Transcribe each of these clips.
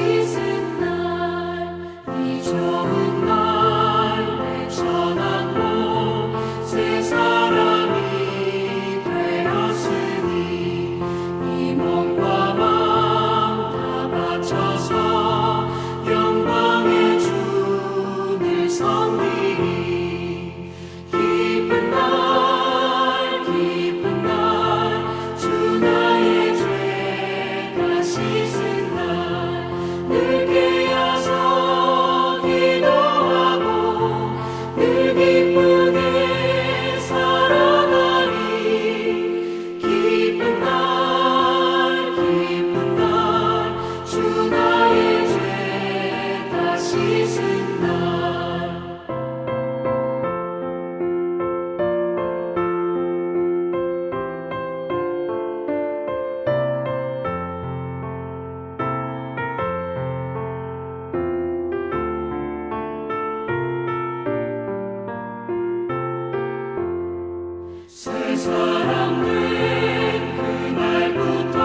씻은 날, 이 좋은 날, 내 천한 몸, 새 사람이 되었으니 이 몸과 마음 다 바쳐서 영광의 주를 섬기리. 기쁜 날, 기쁜 날, 주 나의 죄 다 씻은 날, 늘 깨어서 기도하고 늘 기쁘게 살아가리. 기쁜 날, 기쁜 날, 주 나의 죄 다 씻은 날. 새 사람 된 그날부터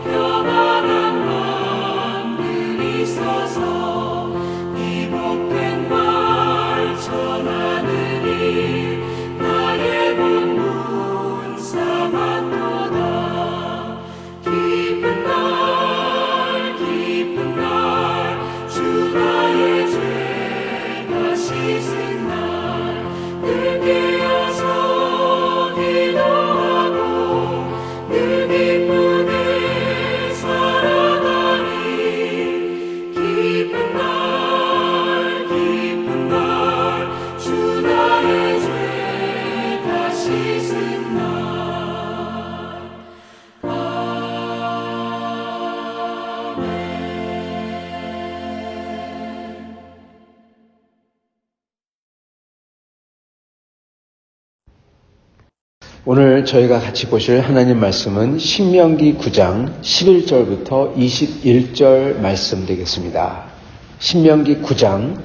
평안한 마음들이 있어서 이 복된 말 전하느니 나의 본문 삼았도다. 기쁜 날, 기쁜 날, 주 나의 죄 다 씻은 날, 늘 깨어서 기도하고 늘 기쁘게 살아가리. 기쁜 날, 기쁜 날, 주 나의 죄 다 씻은 날. 오늘 저희가 같이 보실 하나님 말씀은 신명기 9장 11절부터 21절 말씀 되겠습니다. 신명기 9장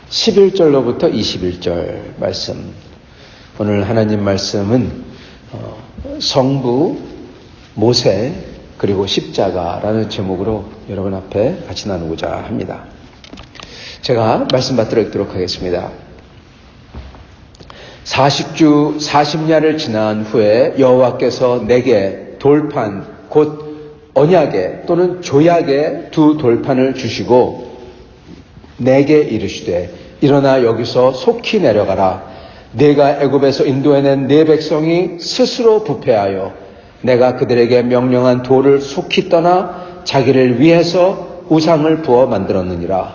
11절로부터 21절 말씀. 오늘 하나님 말씀은 성부, 모세, 그리고 십자가라는 제목으로 여러분 앞에 같이 나누고자 합니다. 제가 말씀 받들어 읽도록 하겠습니다. 40주 40야를 지난 후에 여호와께서 내게 돌판 곧 언약의 또는 조약의 두 돌판을 주시고 내게 이르시되 일어나 여기서 속히 내려가라. 내가 애굽에서 인도해낸 네 백성이 스스로 부패하여 내가 그들에게 명령한 돌을 속히 떠나 자기를 위해서 우상을 부어 만들었느니라.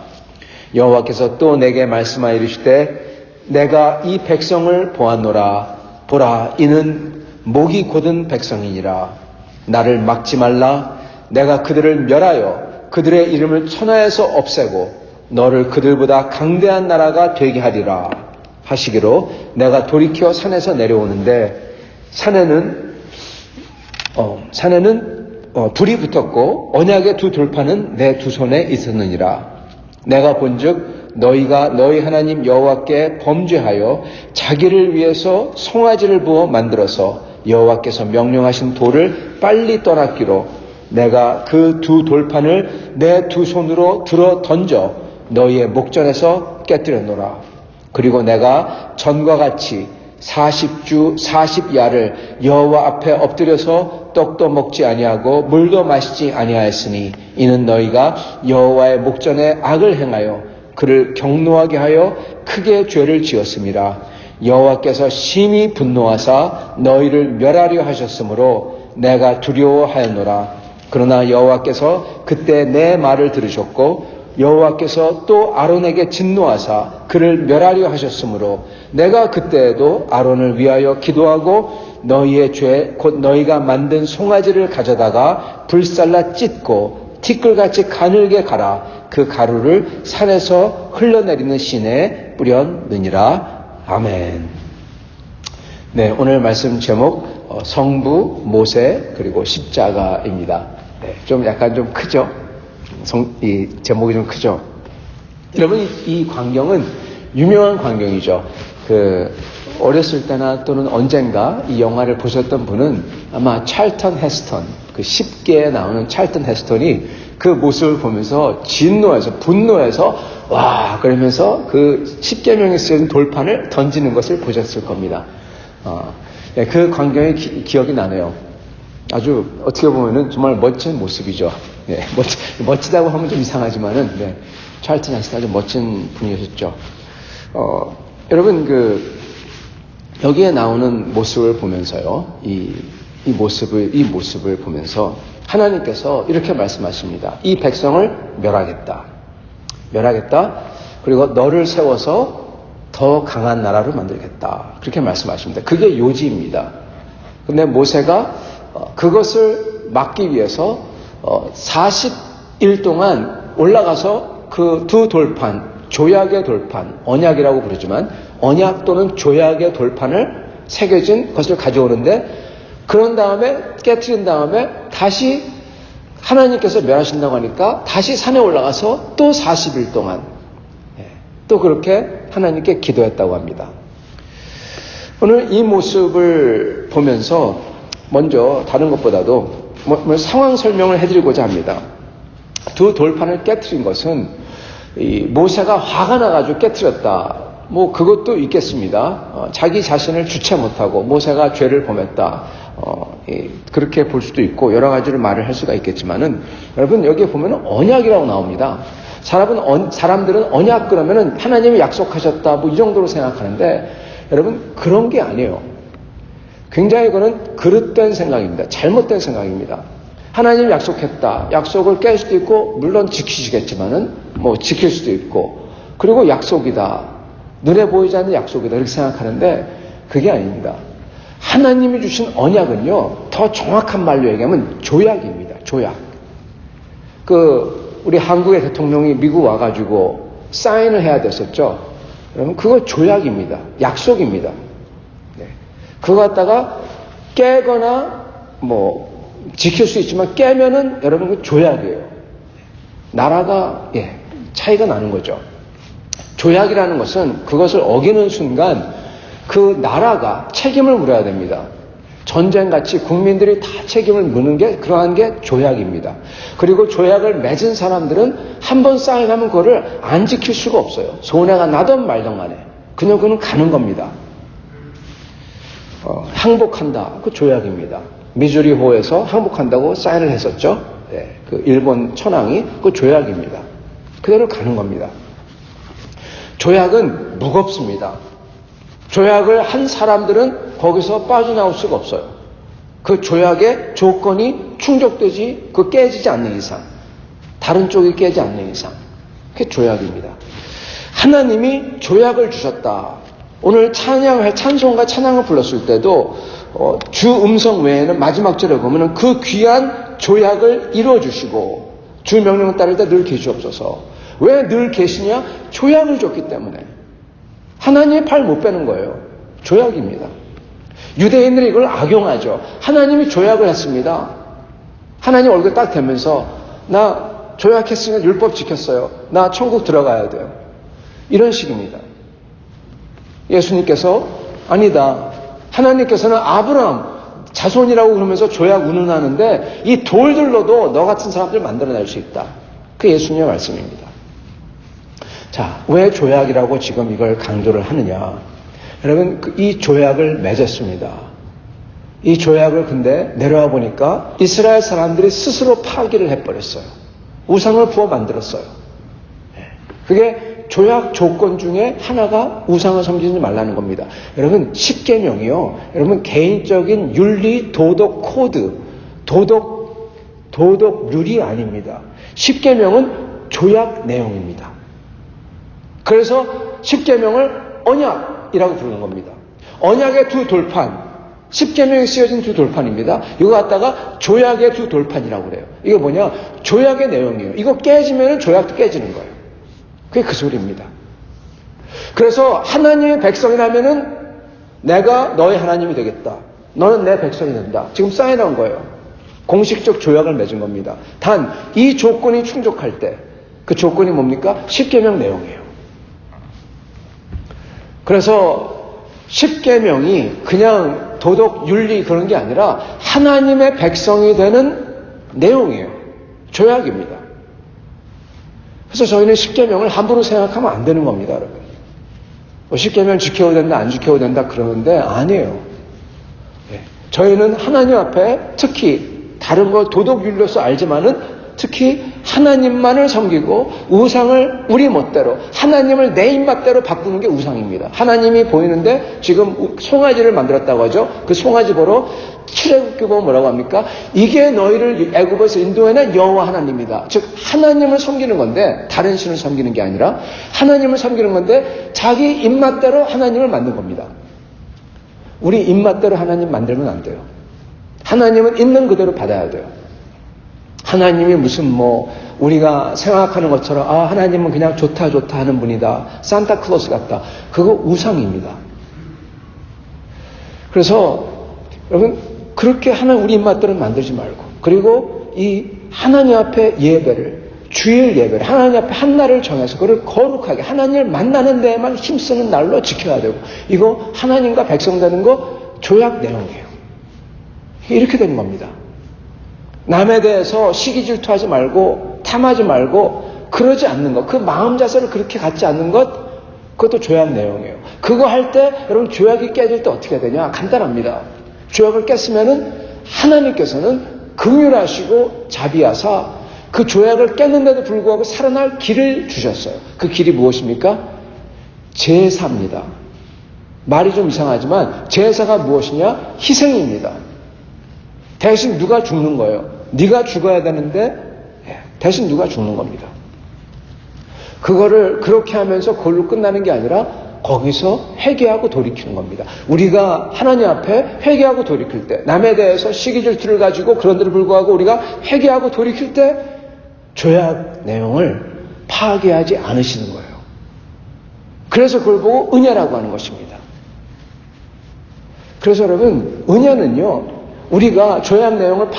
여호와께서 또 내게 말씀하여 이르시되 내가 이 백성을 보았노라. 보라, 이는 목이 곧은 백성이니라. 나를 막지 말라. 내가 그들을 멸하여 그들의 이름을 천하에서 없애고 너를 그들보다 강대한 나라가 되게 하리라 하시기로 내가 돌이켜 산에서 내려오는데 산에는 불이 붙었고 언약의 두 돌판은 내 두 손에 있었느니라. 내가 본즉 너희가 너희 하나님 여호와께 범죄하여 자기를 위해서 송아지를 부어 만들어서 여호와께서 명령하신 돌을 빨리 떠났기로 내가 그 두 돌판을 내 두 손으로 들어 던져 너희의 목전에서 깨뜨렸노라. 그리고 내가 전과 같이 40주 40야를 여호와 앞에 엎드려서 떡도 먹지 아니하고 물도 마시지 아니하였으니 이는 너희가 여호와의 목전에 악을 행하여 그를 경노하게 하여 크게 죄를 지었습니다. 여호와께서 심히 분노하사 너희를 멸하려 하셨으므로 내가 두려워하였노라. 그러나 여호와께서 그때 내 말을 들으셨고 여호와께서 또 아론에게 진노하사 그를 멸하려 하셨으므로 내가 그때에도 아론을 위하여 기도하고 너희의 죄 곧 너희가 만든 송아지를 가져다가 불살라 찢고 티끌같이 가늘게 갈아 그 가루를 산에서 흘러내리는 시내에 뿌렸느니라. 아멘. 네, 오늘 말씀 제목 성부, 모세, 그리고 십자가입니다. 네, 좀 약간 좀 크죠? 이 제목이 좀 크죠? 여러분, 이 광경은 유명한 광경이죠. 어렸을 때나 또는 언젠가 이 영화를 보셨던 분은 아마 찰턴 헤스턴, 그 10개에 나오는 찰턴 헤스턴이 그 모습을 보면서 진노해서 분노해서 와 그러면서 그 십계명에 쓰여진 돌판을 던지는 것을 보셨을 겁니다. 네, 그 광경이 기억이 나네요. 아주 어떻게 보면은 정말 멋진 모습이죠. 네, 멋지다고 하면 좀 이상하지만은 네, 찰튼 헬스턴 아주 멋진 분이셨죠. 여러분 여기에 나오는 모습을 보면서요, 이 모습을 보면서 하나님께서 이렇게 말씀하십니다. 이 백성을 멸하겠다. 그리고 너를 세워서 더 강한 나라로 만들겠다. 그렇게 말씀하십니다. 그게 요지입니다. 근데 모세가 그것을 막기 위해서 40일 동안 올라가서 그 두 돌판, 조약의 돌판, 언약이라고 부르지만 언약 또는 조약의 돌판을 새겨진 것을 가져오는데 그런 다음에 깨트린 다음에 다시 하나님께서 멸하신다고 하니까 다시 산에 올라가서 또 40일 동안 또 그렇게 하나님께 기도했다고 합니다. 오늘 이 모습을 보면서 먼저 다른 것보다도 상황 설명을 해드리고자 합니다. 두 돌판을 깨트린 것은 이 모세가 화가 나가지고 깨트렸다. 그것도 있겠습니다. 자기 자신을 주체 못하고 모세가 죄를 범했다. 그렇게 볼 수도 있고 여러 가지를 말을 할 수가 있겠지만은 여러분 여기에 보면은 언약이라고 나옵니다. 사람들은 언약 그러면은 하나님이 약속하셨다 이 정도로 생각하는데 여러분 그런 게 아니에요. 굉장히 그건 그릇된 생각입니다. 잘못된 생각입니다. 하나님이 약속했다. 약속을 깰 수도 있고 물론 지키시겠지만은 지킬 수도 있고 그리고 약속이다. 눈에 보이지 않는 약속이다. 이렇게 생각하는데 그게 아닙니다. 하나님이 주신 언약은요, 더 정확한 말로 얘기하면 조약입니다. 조약. 우리 한국의 대통령이 미국 와가지고 사인을 해야 됐었죠. 여러분, 그거 조약입니다. 약속입니다. 네. 그거 갖다가 깨거나, 지킬 수 있지만 깨면은 여러분 그 조약이에요. 나라가, 차이가 나는 거죠. 조약이라는 것은 그것을 어기는 순간 그 나라가 책임을 물어야 됩니다. 전쟁같이 국민들이 다 책임을 묻는 게 그러한 게 조약입니다. 그리고 조약을 맺은 사람들은 한번 사인하면 그거를 안 지킬 수가 없어요. 손해가 나든 말든 간에 그냥 그는 가는 겁니다. 항복한다. 그 조약입니다. 미주리호에서 항복한다고 사인을 했었죠. 네, 그 일본 천황이 그 조약입니다. 그대로 가는 겁니다. 조약은 무겁습니다. 조약을 한 사람들은 거기서 빠져나올 수가 없어요. 그 조약의 조건이 충족되지, 깨지지 않는 이상, 다른 쪽이 깨지 않는 이상, 그게 조약입니다. 하나님이 조약을 주셨다. 오늘 찬송과 찬양을 불렀을 때도 주 음성 외에는 마지막 절에 보면은 그 귀한 조약을 이루어주시고 주 명령을 따를 때 늘 계시옵소서. 왜 늘 계시냐? 조약을 줬기 때문에. 하나님의 팔 못 빼는 거예요. 조약입니다. 유대인들이 이걸 악용하죠. 하나님이 조약을 했습니다. 하나님 얼굴 딱 대면서 나 조약했으니까 율법 지켰어요. 나 천국 들어가야 돼요. 이런 식입니다. 예수님께서 아니다. 하나님께서는 아브라함 자손이라고 그러면서 조약 운운하는데 이 돌들로도 너 같은 사람들 만들어낼 수 있다. 그 예수님의 말씀입니다. 자, 왜 조약이라고 지금 이걸 강조를 하느냐? 여러분, 이 조약을 맺었습니다. 이 조약을 근데 내려와 보니까 이스라엘 사람들이 스스로 파기를 해버렸어요. 우상을 부어 만들었어요. 그게 조약 조건 중에 하나가 우상을 섬기지 말라는 겁니다. 여러분, 십계명이요. 여러분, 개인적인 윤리, 도덕 코드, 도덕률이 아닙니다. 십계명은 조약 내용입니다. 그래서 십계명을 언약이라고 부르는 겁니다. 언약의 두 돌판, 십계명이 쓰여진 두 돌판입니다. 이거 갖다가 조약의 두 돌판이라고 그래요. 이게 뭐냐? 조약의 내용이에요. 이거 깨지면 조약도 깨지는 거예요. 그게 그 소리입니다. 그래서 하나님의 백성이라면은 내가 너의 하나님이 되겠다. 너는 내 백성이 된다. 지금 사인한 거예요. 공식적 조약을 맺은 겁니다. 단 이 조건이 충족할 때 그 조건이 뭡니까? 십계명 내용이에요. 그래서 십계명이 그냥 도덕, 윤리 그런 게 아니라 하나님의 백성이 되는 내용이에요. 조약입니다. 그래서 저희는 십계명을 함부로 생각하면 안 되는 겁니다, 여러분. 뭐 십계명 지켜야 된다, 안 지켜야 된다 그러는데 아니에요. 저희는 하나님 앞에 특히 다른 거 도덕윤리로서 알지만은 특히 하나님만을 섬기고 우상을 우리 멋대로 하나님을 내 입맛대로 바꾸는 게 우상입니다. 하나님이 보이는데 지금 송아지를 만들었다고 하죠. 그 송아지 보러 출애굽기 보면 뭐라고 합니까? 이게 너희를 애굽에서 인도해낸 여호와 하나님이다. 즉 하나님을 섬기는 건데 다른 신을 섬기는 게 아니라 하나님을 섬기는 건데 자기 입맛대로 하나님을 만든 겁니다. 우리 입맛대로 하나님 만들면 안 돼요. 하나님은 있는 그대로 받아야 돼요. 하나님이 무슨 우리가 생각하는 것처럼 하나님은 그냥 좋다 하는 분이다. 산타클로스 같다. 그거 우상입니다. 그래서 여러분 그렇게 우리 입맛대로 만들지 말고 그리고 이 하나님 앞에 예배를 주일 예배를 하나님 앞에 한 날을 정해서 그걸 거룩하게 하나님을 만나는 데에만 힘쓰는 날로 지켜야 되고 이거 하나님과 백성 되는 거 조약 내용이에요. 이렇게 되는 겁니다. 남에 대해서 시기 질투하지 말고 탐하지 말고 그러지 않는 것, 그 마음 자세를 그렇게 갖지 않는 것, 그것도 조약 내용이에요. 그거 할 때 여러분 조약이 깨질 때 어떻게 되냐? 간단합니다. 조약을 깼으면은 하나님께서는 긍휼하시고 자비하사 그 조약을 깼는데도 불구하고 살아날 길을 주셨어요. 그 길이 무엇입니까? 제사입니다. 말이 좀 이상하지만 제사가 무엇이냐? 희생입니다. 대신 누가 죽는 거예요? 네가 죽어야 되는데 대신 누가 죽는 겁니다. 그거를 그렇게 하면서 그걸로 끝나는 게 아니라 거기서 회개하고 돌이키는 겁니다. 우리가 하나님 앞에 회개하고 돌이킬 때 남에 대해서 시기 질투를 가지고 그런데도 불구하고 우리가 회개하고 돌이킬 때 조약 내용을 파괴하지 않으시는 거예요. 그래서 그걸 보고 은혜라고 하는 것입니다. 그래서 여러분 은혜는요 우리가 조약 내용을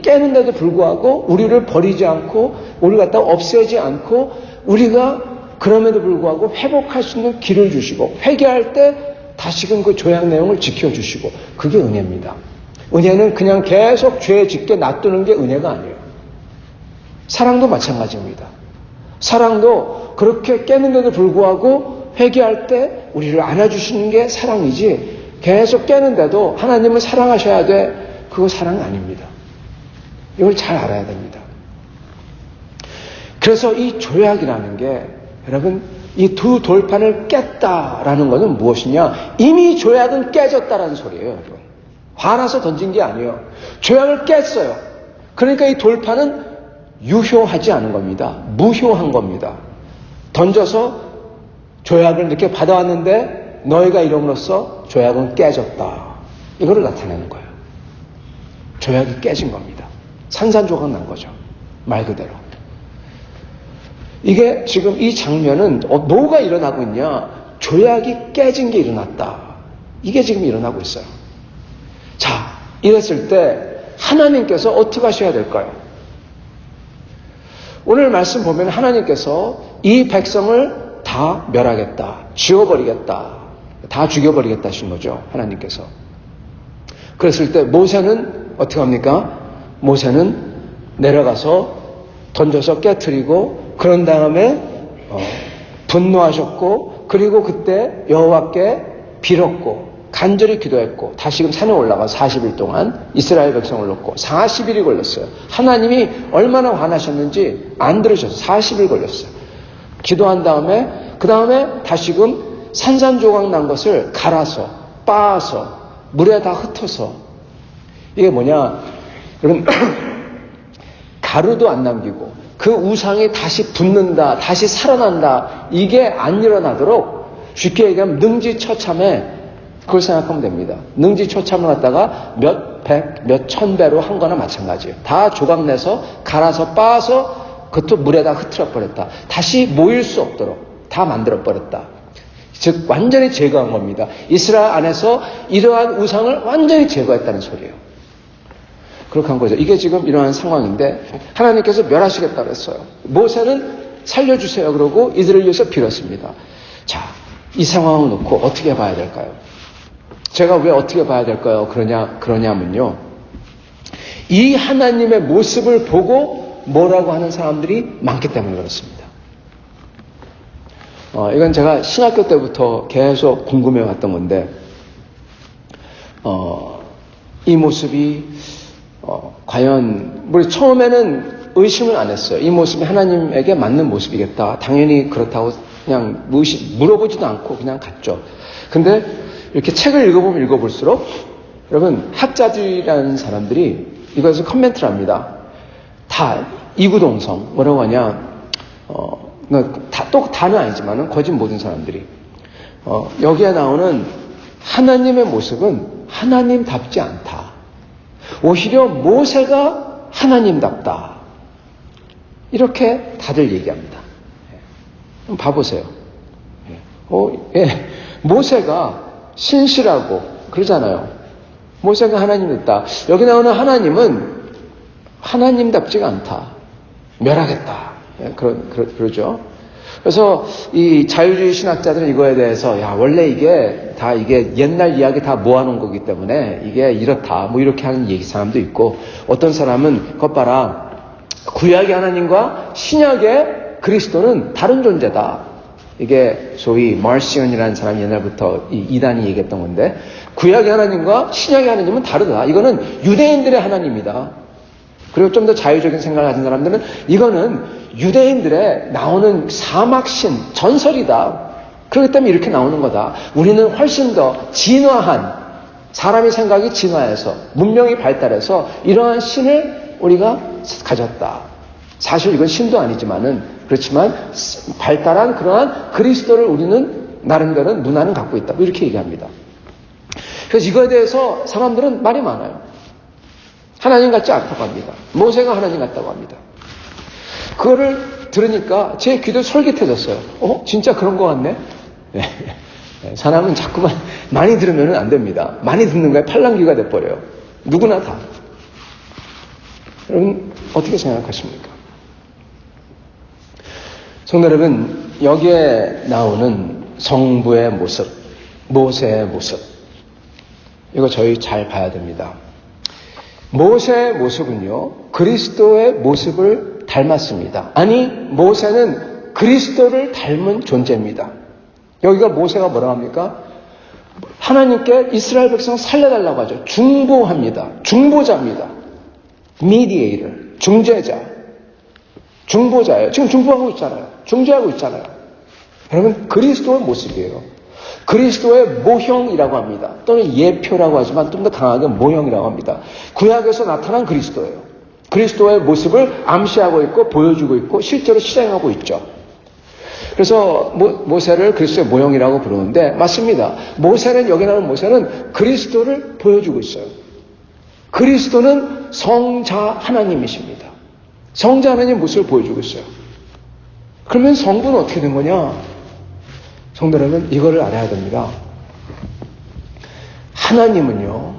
깨는데도 불구하고 우리를 버리지 않고 우리를 갖다 없애지 않고 우리가 그럼에도 불구하고 회복할 수 있는 길을 주시고 회개할 때 다시금 그 조약 내용을 지켜주시고 그게 은혜입니다. 은혜는 그냥 계속 죄 짓게 놔두는 게 은혜가 아니에요. 사랑도 마찬가지입니다. 사랑도 그렇게 깨는데도 불구하고 회개할 때 우리를 안아주시는 게 사랑이지 계속 깨는데도 하나님을 사랑하셔야 돼. 그거 사랑이 아닙니다. 이걸 잘 알아야 됩니다. 그래서 이 조약이라는 게 여러분 이 두 돌판을 깼다라는 것은 무엇이냐? 이미 조약은 깨졌다라는 소리예요. 여러분. 화나서 던진 게 아니에요. 조약을 깼어요. 그러니까 이 돌판은 유효하지 않은 겁니다. 무효한 겁니다. 던져서 조약을 이렇게 받아왔는데 너희가 이름으로써 조약은 깨졌다. 이거를 나타내는 거예요. 조약이 깨진 겁니다. 산산조각 난 거죠. 말 그대로. 이게 지금 이 장면은 뭐가 일어나고 있냐? 조약이 깨진 게 일어났다. 이게 지금 일어나고 있어요. 자, 이랬을 때 하나님께서 어떻게 하셔야 될까요? 오늘 말씀 보면 하나님께서 이 백성을 다 멸하겠다. 지워버리겠다. 다 죽여버리겠다 하신 거죠. 하나님께서. 그랬을 때 모세는 어떻게 합니까? 모세는 내려가서 던져서 깨트리고 그런 다음에 분노하셨고 그리고 그때 여호와께 빌었고 간절히 기도했고 다시금 산에 올라가 40일 동안 이스라엘 백성을 놓고 40일이 걸렸어요. 하나님이 얼마나 화나셨는지 안 들으셨어요. 40일 걸렸어요. 기도한 다음에 그 다음에 다시금 산산조각 난 것을 갈아서 빻아서 물에 다 흩어서 이게 뭐냐 여러분 가루도 안 남기고 그 우상이 다시 붙는다 다시 살아난다 이게 안 일어나도록 쉽게 얘기하면 능지처참에 그걸 생각하면 됩니다. 능지처참을 갖다가 몇 백, 몇 천 배로 한 거나 마찬가지예요. 다 조각내서 갈아서 빻아서 그것도 물에다 흐트려 버렸다. 다시 모일 수 없도록 다 만들어 버렸다. 즉 완전히 제거한 겁니다. 이스라엘 안에서 이러한 우상을 완전히 제거했다는 소리예요. 그렇게 한 거죠. 이게 지금 이러한 상황인데 하나님께서 멸하시겠다고 했어요. 모세는 살려주세요 그러고 이들을 위해서 빌었습니다. 자, 이 상황을 놓고 어떻게 봐야 될까요? 제가 왜 어떻게 봐야 될까요? 그러냐면요. 이 하나님의 모습을 보고 뭐라고 하는 사람들이 많기 때문에 그렇습니다. 이건 제가 신학교 때부터 계속 궁금해 왔던 건데, 이 모습이, 과연, 우리 처음에는 의심을 안 했어요. 이 모습이 하나님에게 맞는 모습이겠다. 당연히 그렇다고 그냥 물어보지도 않고 그냥 갔죠. 근데 이렇게 책을 읽어보면 읽어볼수록, 여러분, 학자들이라는 사람들이 이것을 커멘트를 합니다. 다, 이구동성, 뭐라고 하냐, 또 다는 아니지만은 거짓 모든 사람들이 여기에 나오는 하나님의 모습은 하나님답지 않다. 오히려 모세가 하나님답다. 이렇게 다들 얘기합니다. 한번 봐보세요. 모세가 신실하고 그러잖아요. 모세가 하나님이었다. 여기 나오는 하나님은 하나님답지가 않다. 멸하겠다. 그러죠. 그래서 이 자유주의 신학자들은 이거에 대해서 원래 이게 옛날 이야기 다 모아놓은 거기 때문에 이게 이렇다. 뭐 이렇게 하는 사람도 있고, 어떤 사람은 그것 봐라. 구약의 하나님과 신약의 그리스도는 다른 존재다. 이게 소위 마르시언이라는 사람이 옛날부터 이단이 얘기했던 건데, 구약의 하나님과 신약의 하나님은 다르다. 이거는 유대인들의 하나님이다. 그리고 좀 더 자유적인 생각을 가진 사람들은 이거는 유대인들의 나오는 사막신 전설이다. 그렇기 때문에 이렇게 나오는 거다. 우리는 훨씬 더 진화한, 사람의 생각이 진화해서 문명이 발달해서 이러한 신을 우리가 가졌다. 사실 이건 신도 아니지만은, 그렇지만 발달한 그러한 그리스도를 우리는 나름대로 문화는 갖고 있다. 이렇게 얘기합니다. 그래서 이거에 대해서 사람들은 말이 많아요. 하나님 같지 않다고 합니다. 모세가 하나님 같다고 합니다. 그거를 들으니까 제 귀도 솔깃해졌어요. 진짜 그런 것 같네? 사람은 자꾸만 많이 들으면 안 됩니다. 많이 듣는 거에 팔랑귀가 돼버려요. 누구나 다. 여러분, 어떻게 생각하십니까? 성도 여러분, 여기에 나오는 성부의 모습, 모세의 모습, 이거 저희 잘 봐야 됩니다. 모세의 모습은요, 그리스도의 모습을 닮았습니다. 아니, 모세는 그리스도를 닮은 존재입니다. 여기가 모세가 뭐라고 합니까? 하나님께 이스라엘 백성 살려달라고 하죠. 중보합니다. 중보자입니다. mediator, 중재자. 중보자예요. 지금 중보하고 있잖아요. 중재하고 있잖아요. 여러분, 그리스도의 모습이에요. 그리스도의 모형이라고 합니다. 또는 예표라고 하지만 좀 더 강하게 모형이라고 합니다. 구약에서 나타난 그리스도예요. 그리스도의 모습을 암시하고 있고 보여주고 있고 실제로 실행하고 있죠. 그래서 모세를 그리스도의 모형이라고 부르는데 맞습니다. 모세는, 여기 나오는 모세는 그리스도를 보여주고 있어요. 그리스도는 성자 하나님이십니다. 성자 하나님 모습을 보여주고 있어요. 그러면 성부는 어떻게 된 거냐? 성도 여러분, 이거를 알아야 됩니다. 하나님은요,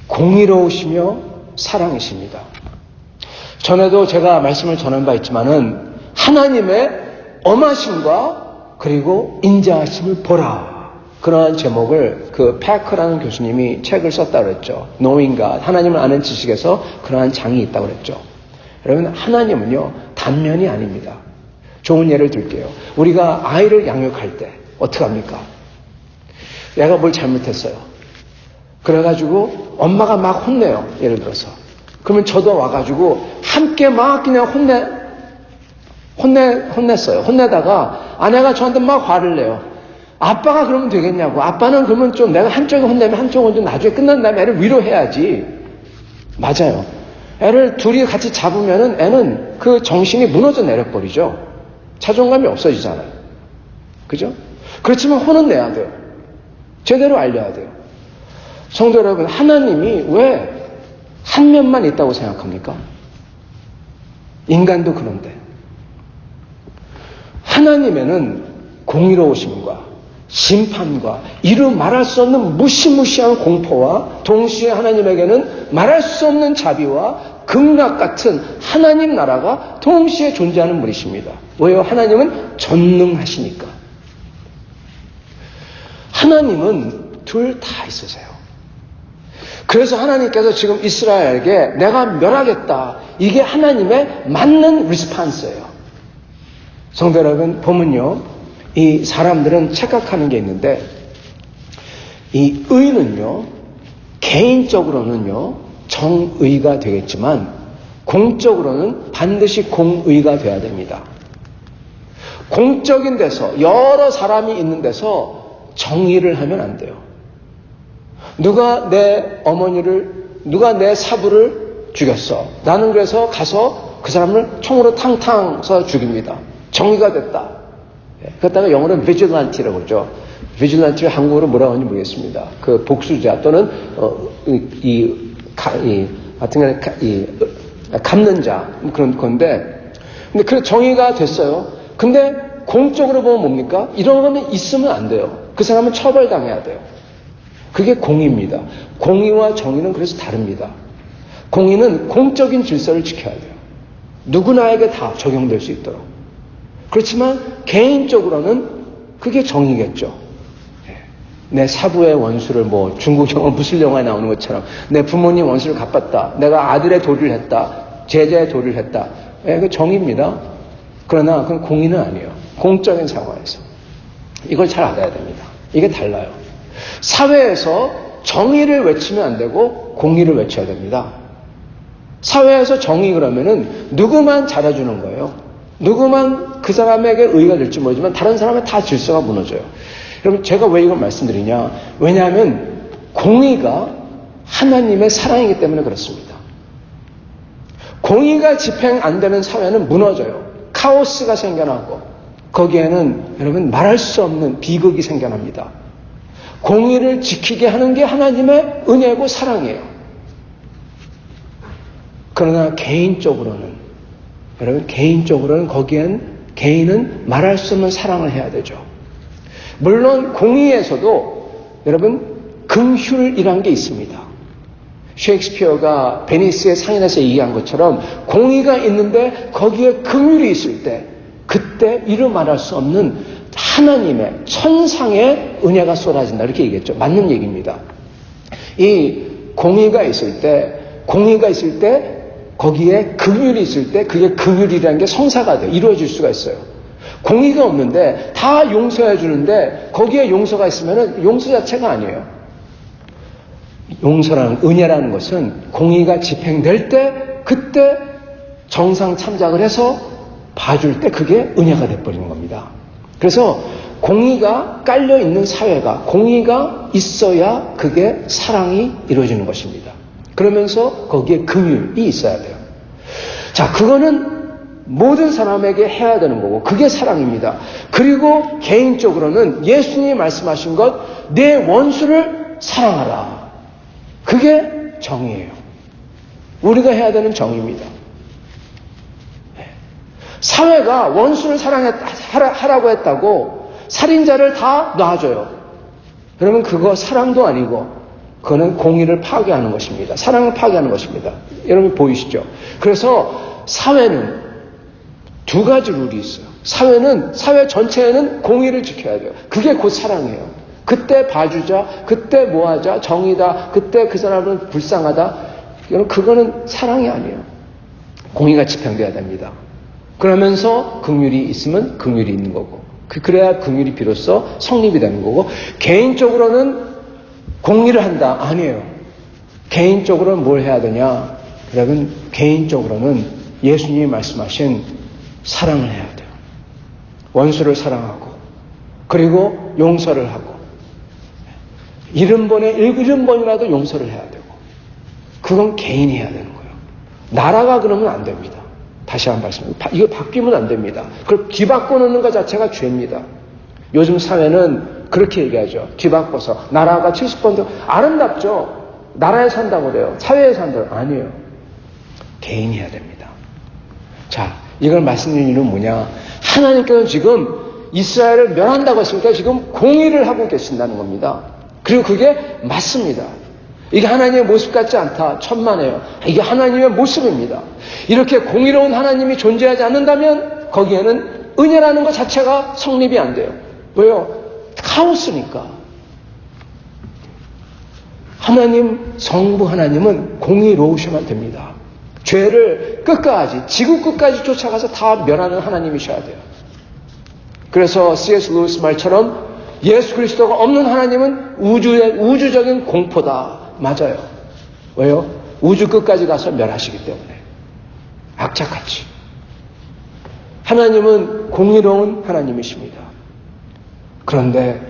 공의로우시며 사랑이십니다. 전에도 제가 말씀을 전한 바 있지만은 하나님의 엄하심과 그리고 인자하심을 보라. 그러한 제목을 그 패커라는 교수님이 책을 썼다고 그랬죠. Knowing God, 하나님을 아는 지식에서 그러한 장이 있다고 그랬죠. 여러분, 하나님은요, 단면이 아닙니다. 좋은 예를 들게요. 우리가 아이를 양육할 때 어떻게 합니까? 얘가 뭘 잘못했어요. 그래가지고 엄마가 막 혼내요. 예를 들어서. 그러면 저도 와가지고 함께 막 그냥 혼냈어요. 혼내다가 아내가 저한테 막 화를 내요. 아빠가 그러면 되겠냐고. 아빠는 그러면 좀 내가 한쪽에 혼내면 한쪽은 좀 나중에 끝난 다음에 애를 위로해야지. 맞아요. 애를 둘이 같이 잡으면은 애는 그 정신이 무너져 내려버리죠. 자존감이 없어지잖아요. 그죠? 그렇지만 혼은 내야 돼요. 제대로 알려야 돼요. 성도 여러분, 하나님이 왜 한 면만 있다고 생각합니까? 인간도 그런데. 하나님에는 공의로우심과 심판과 이루 말할 수 없는 무시무시한 공포와 동시에 하나님에게는 말할 수 없는 자비와 극락 같은 하나님 나라가 동시에 존재하는 분이십니다. 왜요? 하나님은 전능하시니까. 하나님은 둘 다 있으세요. 그래서 하나님께서 지금 이스라엘에게 내가 멸하겠다. 이게 하나님의 맞는 리스판스예요. 성도 여러분, 보면요. 이 사람들은 착각하는 게 있는데, 이 의는요, 개인적으로는요, 정의가 되겠지만, 공적으로는 반드시 공의가 돼야 됩니다. 공적인 데서, 여러 사람이 있는 데서 정의를 하면 안 돼요. 누가 내 어머니를, 누가 내 사부를 죽였어. 나는 그래서 가서 그 사람을 총으로 탕탕 쏴 죽입니다. 정의가 됐다. 그러다가 영어로는 vigilante라고 그러죠. vigilante를 한국어로 뭐라고 하는지 모르겠습니다. 그 복수자 또는 하여튼 갚는 자 그런 건데, 근데 그 정의가 됐어요. 근데 공적으로 보면 뭡니까? 이런 거는 있으면 안 돼요. 그 사람은 처벌당해야 돼요. 그게 공의입니다. 공의와 정의는 그래서 다릅니다. 공의는 공적인 질서를 지켜야 돼요. 누구나에게 다 적용될 수 있도록. 그렇지만 개인적으로는 그게 정의겠죠. 내 사부의 원수를 뭐 중국 영화 무술 영화에 나오는 것처럼 내 부모님 원수를 갚았다. 내가 아들의 도리를 했다. 제자의 도리를 했다. 그 정의입니다. 그러나 그건 공의는 아니에요. 공적인 상황에서. 이걸 잘 알아야 됩니다. 이게 달라요. 사회에서 정의를 외치면 안 되고 공의를 외쳐야 됩니다. 사회에서 정의 그러면은 누구만 잘해주는 거예요. 누구만 그 사람에게 의의가 될지 모르지만 다른 사람의 다 질서가 무너져요. 여러분, 제가 왜 이걸 말씀드리냐? 왜냐하면 공의가 하나님의 사랑이기 때문에 그렇습니다. 공의가 집행 안 되는 사회는 무너져요. 카오스가 생겨나고 거기에는 여러분 말할 수 없는 비극이 생겨납니다. 공의를 지키게 하는 게 하나님의 은혜고 사랑이에요. 그러나 개인적으로는, 여러분 개인적으로는 거기엔 개인은 말할 수 없는 사랑을 해야 되죠. 물론 공의에서도 여러분 긍휼이란 게 있습니다. 셰익스피어가 베니스의 상인에서 얘기한 것처럼 공의가 있는데 거기에 긍휼이 있을 때 그때 이루 말할 수 없는 하나님의 천상의 은혜가 쏟아진다 이렇게 얘기했죠. 맞는 얘기입니다. 이 공의가 있을 때 거기에 긍휼이 있을 때 그게 긍휼이라는 게 성사가 돼 이루어질 수가 있어요. 공의가 없는데 다 용서해 주는데 거기에 용서가 있으면 용서 자체가 아니에요. 용서라는 은혜라는 것은 공의가 집행될 때 그때 정상 참작을 해서 봐줄 때 그게 은혜가 돼버리는 겁니다. 그래서 공의가 깔려있는 사회가 공의가 있어야 그게 사랑이 이루어지는 것입니다. 그러면서 거기에 긍휼이 있어야 돼요. 자, 그거는 모든 사람에게 해야 되는 거고 그게 사랑입니다. 그리고 개인적으로는 예수님이 말씀하신 것, 내 원수를 사랑하라. 그게 정의예요. 우리가 해야 되는 정의입니다. 사회가 원수를 하라고 했다고 살인자를 다 놔줘요. 그러면 그거 사랑도 아니고 그거는 공의를 파괴하는 것입니다. 사랑을 파괴하는 것입니다. 여러분 보이시죠? 그래서 사회는 두 가지 룰이 있어요. 사회 전체에는 공의를 지켜야 돼요. 그게 곧 사랑이에요. 그때 봐주자, 그때 뭐하자, 정의다, 그때 그 사람은 불쌍하다. 여러분 그거는 사랑이 아니에요. 공의가 집행돼야 됩니다. 그러면서 긍휼이 있으면 긍휼이 있는 거고 그래야 긍휼이 비로소 성립이 되는 거고 개인적으로는 공의를 한다. 아니에요. 개인적으로는 뭘 해야 되냐? 여러분 개인적으로는 예수님이 말씀하신 사랑을 해야 돼요. 원수를 사랑하고 그리고 용서를 하고 70번이라도 용서를 해야 되고 그건 개인이 해야 되는 거예요. 나라가 그러면 안 됩니다. 다시 한 번 말씀드립니다. 이거 바뀌면 안 됩니다. 그걸 뒤바꿔 놓는 것 자체가 죄입니다. 요즘 사회는 그렇게 얘기하죠. 뒤바꿔서 나라가 70번도 아름답죠. 나라에 산다고 그래요. 사회에 산다고 아니에요. 개인이 해야 됩니다. 자, 이걸 말씀드리는 이유는 뭐냐? 하나님께서 지금 이스라엘을 멸한다고 했으니까 지금 공의를 하고 계신다는 겁니다. 그리고 그게 맞습니다. 이게 하나님의 모습 같지 않다. 천만에요. 이게 하나님의 모습입니다. 이렇게 공의로운 하나님이 존재하지 않는다면 거기에는 은혜라는 것 자체가 성립이 안 돼요. 왜요? 카오스니까. 하나님, 성부 하나님은 공의로우셔만 됩니다. 죄를 끝까지, 지구 끝까지 쫓아가서 다 멸하는 하나님이셔야 돼요. 그래서 C.S. 루이스 말처럼 예수 그리스도가 없는 하나님은 우주적인 공포다. 맞아요. 왜요? 우주 끝까지 가서 멸하시기 때문에. 악착같이. 하나님은 공의로운 하나님이십니다. 그런데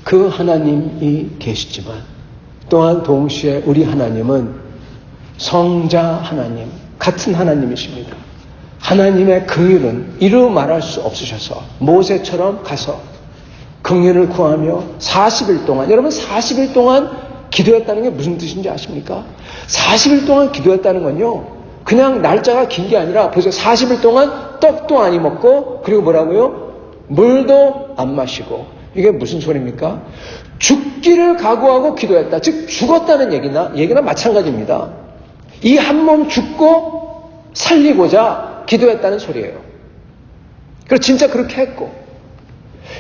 그 하나님이 계시지만 또한 동시에 우리 하나님은 성자 하나님, 같은 하나님이십니다. 하나님의 긍휼은 이루 말할 수 없으셔서 모세처럼 가서 긍휼을 구하며 40일 동안, 여러분 40일 동안 기도했다는 게 무슨 뜻인지 아십니까? 40일 동안 기도했다는 건요, 그냥 날짜가 긴 게 아니라 벌써 40일 동안 떡도 안 먹고, 그리고 뭐라고요? 물도 안 마시고. 이게 무슨 소리입니까? 죽기를 각오하고 기도했다. 즉 죽었다는 얘기나 마찬가지입니다. 이 한 몸 죽고 살리고자 기도했다는 소리예요. 그래서 진짜 그렇게 했고,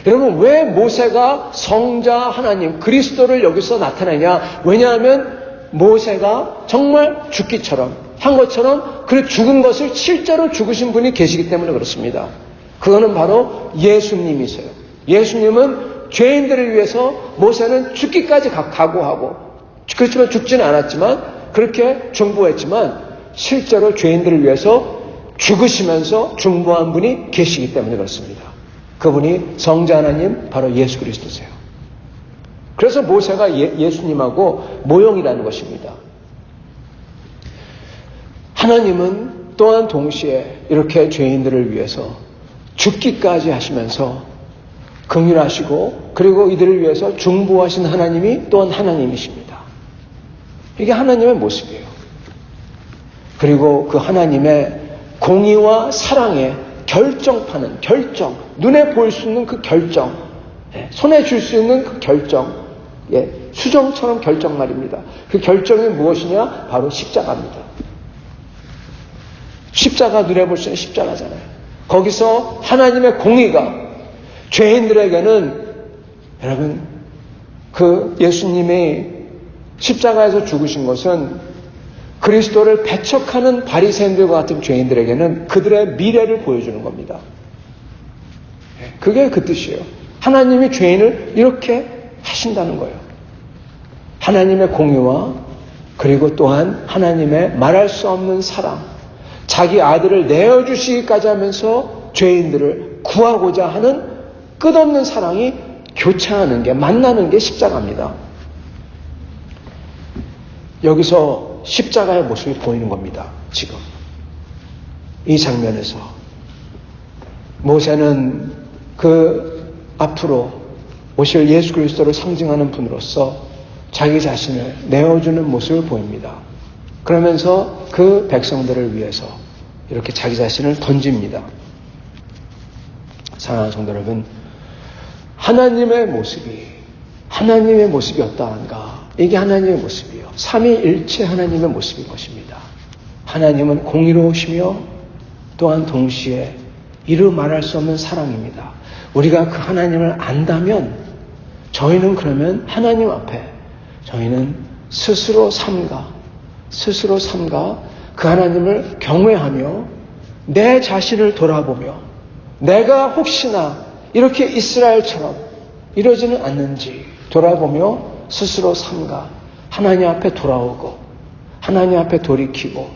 여러분 왜 모세가 성자 하나님 그리스도를 여기서 나타내냐? 왜냐하면 모세가 정말 죽기처럼 한 것처럼 그 죽은 것을 실제로 죽으신 분이 계시기 때문에 그렇습니다. 그거는 바로 예수님이세요. 예수님은 죄인들을 위해서 모세는 죽기까지 각오하고, 그렇지만 죽지는 않았지만 그렇게 중보했지만 실제로 죄인들을 위해서 죽으시면서 중보한 분이 계시기 때문에 그렇습니다. 그분이 성자 하나님 바로 예수 그리스도세요. 그래서 모세가 예수님하고 모형이라는 것입니다. 하나님은 또한 동시에 이렇게 죄인들을 위해서 죽기까지 하시면서 긍휼하시고 그리고 이들을 위해서 중보하신 하나님이 또한 하나님이십니다. 이게 하나님의 모습이에요. 그리고 그 하나님의 공의와 사랑의 결정파는 결정, 눈에 보일 수 있는 그 결정, 손에 줄 수 있는 그 결정, 수정처럼 결정 말입니다. 그 결정이 무엇이냐? 바로 십자가입니다. 십자가 눈에 볼 수 있는 십자가잖아요. 거기서 하나님의 공의가 죄인들에게는, 여러분 그 예수님이 십자가에서 죽으신 것은 그리스도를 배척하는 바리새인들과 같은 죄인들에게는 그들의 미래를 보여주는 겁니다. 그게 그 뜻이에요. 하나님이 죄인을 이렇게 하신다는 거예요. 하나님의 공의와 그리고 또한 하나님의 말할 수 없는 사랑, 자기 아들을 내어주시기까지 하면서 죄인들을 구하고자 하는 끝없는 사랑이 교차하는 게, 만나는 게 십자가입니다. 여기서 십자가의 모습이 보이는 겁니다. 지금 이 장면에서 모세는 그 앞으로 오실 예수 그리스도를 상징하는 분으로서 자기 자신을 내어주는 모습을 보입니다. 그러면서 그 백성들을 위해서 이렇게 자기 자신을 던집니다. 사랑하는 성도 여러분, 하나님의 모습이 어떠한가? 이게 하나님의 모습이에요. 삼위일체 하나님의 모습인 것입니다. 하나님은 공의로우시며 또한 동시에 이루 말할 수 없는 사랑입니다. 우리가 그 하나님을 안다면 저희는 그러면 하나님 앞에 저희는 스스로 삼가 그 하나님을 경외하며 내 자신을 돌아보며 내가 혹시나 이렇게 이스라엘처럼 이러지는 않는지 돌아보며 스스로 삼가 하나님 앞에 돌아오고 하나님 앞에 돌이키고,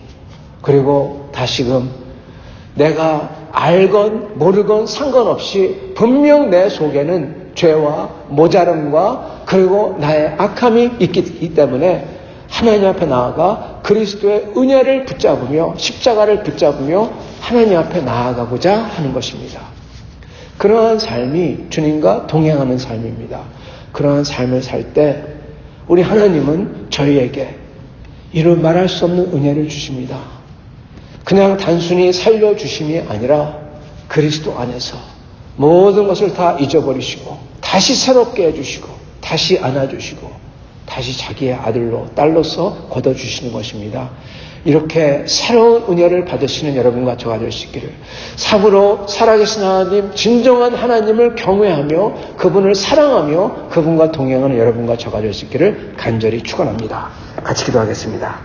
그리고 다시금 내가 알건 모르건 상관없이 분명 내 속에는 죄와 모자름과 그리고 나의 악함이 있기 때문에 하나님 앞에 나아가 그리스도의 은혜를 붙잡으며 십자가를 붙잡으며 하나님 앞에 나아가고자 하는 것입니다. 그러한 삶이 주님과 동행하는 삶입니다. 그러한 삶을 살 때 우리 하나님은 저희에게 이루 말할 수 없는 은혜를 주십니다. 그냥 단순히 살려주심이 아니라 그리스도 안에서 모든 것을 다 잊어버리시고 다시 새롭게 해주시고 다시 안아주시고 다시 자기의 아들로 딸로서 걷어주시는 것입니다. 이렇게 새로운 은혜를 받으시는 여러분과 저가 될 수 있기를, 참으로 살아계신 하나님, 진정한 하나님을 경외하며 그분을 사랑하며 그분과 동행하는 여러분과 저가 될 수 있기를 간절히 축원합니다. 같이 기도하겠습니다.